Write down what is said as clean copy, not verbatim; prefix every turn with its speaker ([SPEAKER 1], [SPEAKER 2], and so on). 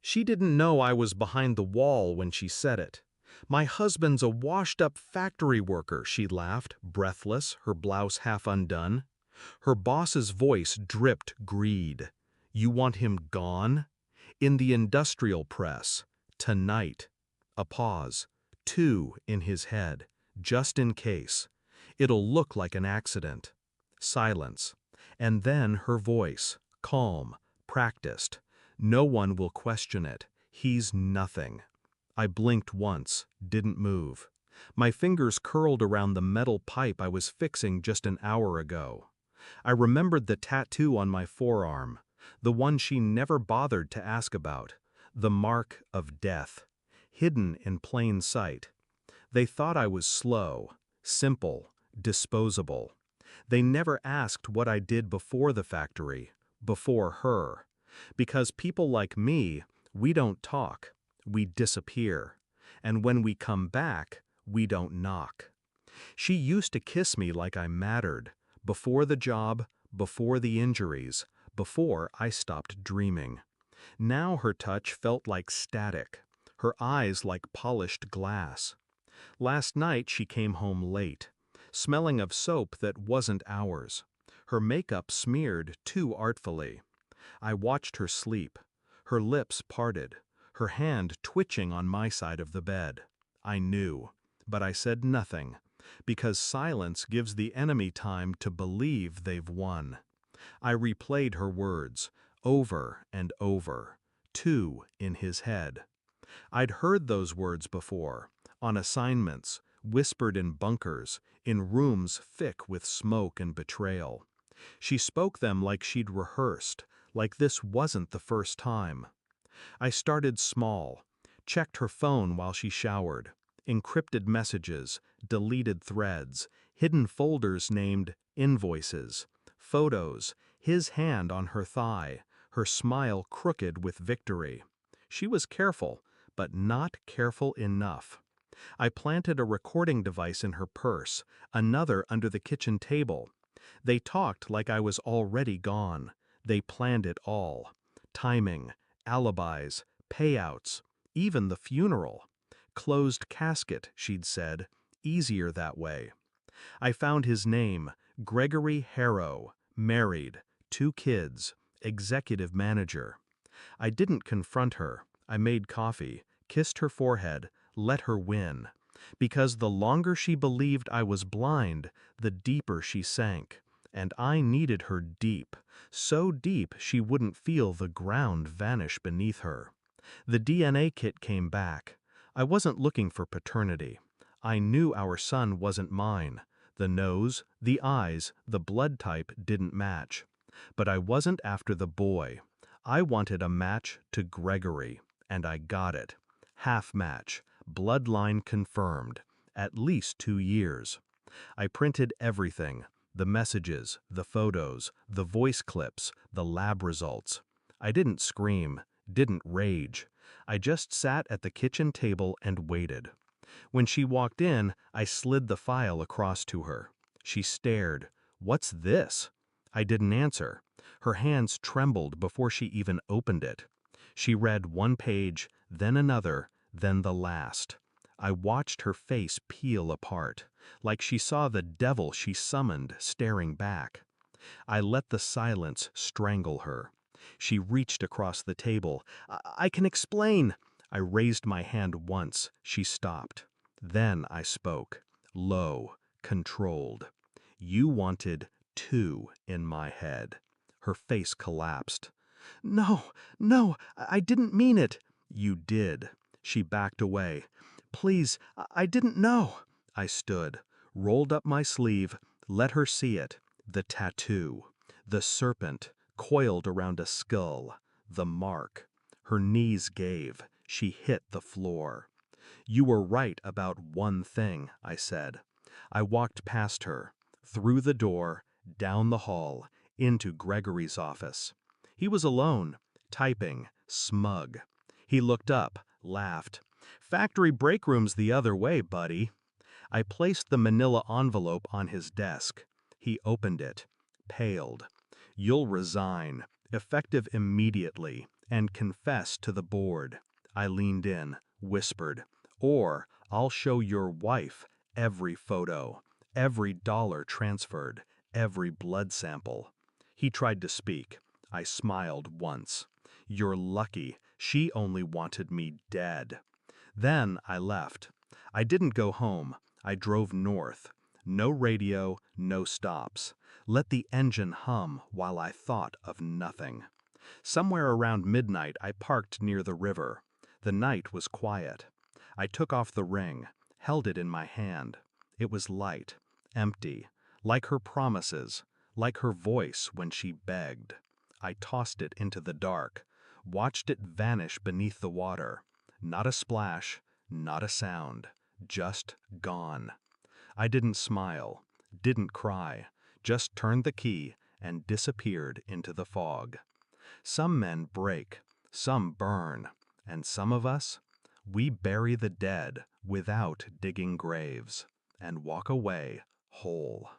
[SPEAKER 1] She didn't know I was behind the wall when she said it. My husband's a washed-up factory worker, she laughed, breathless, her blouse half undone. Her boss's voice dripped greed. You want him gone? In the industrial press. Tonight. A pause. Two in his head. Just in case. It'll look like an accident. Silence. And then her voice. Calm. Practiced. No one will question it. He's nothing. I blinked once, didn't move. My fingers curled around the metal pipe I was fixing just an hour ago. I remembered the tattoo on my forearm, the one she never bothered to ask about, the mark of death, hidden in plain sight. They thought I was slow, simple, disposable. They never asked what I did before the factory, before her. Because people like me, we don't talk, we disappear. And when we come back, we don't knock. She used to kiss me like I mattered, before the job, before the injuries, before I stopped dreaming. Now her touch felt like static, her eyes like polished glass. Last night she came home late, smelling of soap that wasn't ours, her makeup smeared too artfully. I watched her sleep, her lips parted, her hand twitching on my side of the bed. I knew, but I said nothing, because silence gives the enemy time to believe they've won. I replayed her words, over and over, two in his head. I'd heard those words before, on assignments, whispered in bunkers, in rooms thick with smoke and betrayal. She spoke them like she'd rehearsed, like this wasn't the first time. I started small, checked her phone while she showered, encrypted messages, deleted threads, hidden folders named invoices, photos, his hand on her thigh, her smile crooked with victory. She was careful, but not careful enough. I planted a recording device in her purse, another under the kitchen table. They talked like I was already gone. They planned it all. Timing, alibis, payouts, even the funeral. Closed casket, she'd said, easier that way. I found his name, Gregory Harrow, married, 2 kids, executive manager. I didn't confront her. I made coffee, kissed her forehead, let her win. Because the longer she believed I was blind, the deeper she sank. And I needed her deep, so deep she wouldn't feel the ground vanish beneath her. The DNA kit came back. I wasn't looking for paternity. I knew our son wasn't mine. The nose, the eyes, the blood type didn't match. But I wasn't after the boy. I wanted a match to Gregory, and I got it. Half match, bloodline confirmed, at least 2 years. I printed everything. The messages, the photos, the voice clips, the lab results. I didn't scream, didn't rage. I just sat at the kitchen table and waited. When she walked in, I slid the file across to her. She stared. "What's this?" I didn't answer. Her hands trembled before she even opened it. She read one page, then another, then the last. I watched her face peel apart, like she saw the devil she summoned staring back. I let the silence strangle her. She reached across the table. I can explain." I raised my hand once. She stopped. Then I spoke, low, controlled. "You wanted 2 in my head." Her face collapsed. "No, no, I didn't mean it." "You did." She backed away. "Please, I didn't know." I stood, rolled up my sleeve, let her see it. The tattoo. The serpent, coiled around a skull. The mark. Her knees gave. She hit the floor. "You were right about one thing," I said. I walked past her, through the door, down the hall, into Gregory's office. He was alone, typing, smug. He looked up, laughed. "Factory break room's the other way, buddy." I placed the manila envelope on his desk. He opened it, paled. "You'll resign, effective immediately, And confess to the board. I leaned in, whispered, or I'll show your wife every photo, every dollar transferred, every blood sample. He tried to speak. I smiled once. You're lucky. She only wanted me dead. Then I left. I didn't go home. I drove north. No radio, no stops. Let the engine hum while I thought of nothing. Somewhere around midnight I parked near the river. The night was quiet. I took off the ring, held it in my hand. It was light, empty, like her promises, like her voice when she begged. I tossed it into the dark, watched it vanish beneath the water. Not a splash, not a sound, just gone. I didn't smile, didn't cry, just turned the key and disappeared into the fog. Some men break, some burn, and some of us, we bury the dead without digging graves and walk away whole.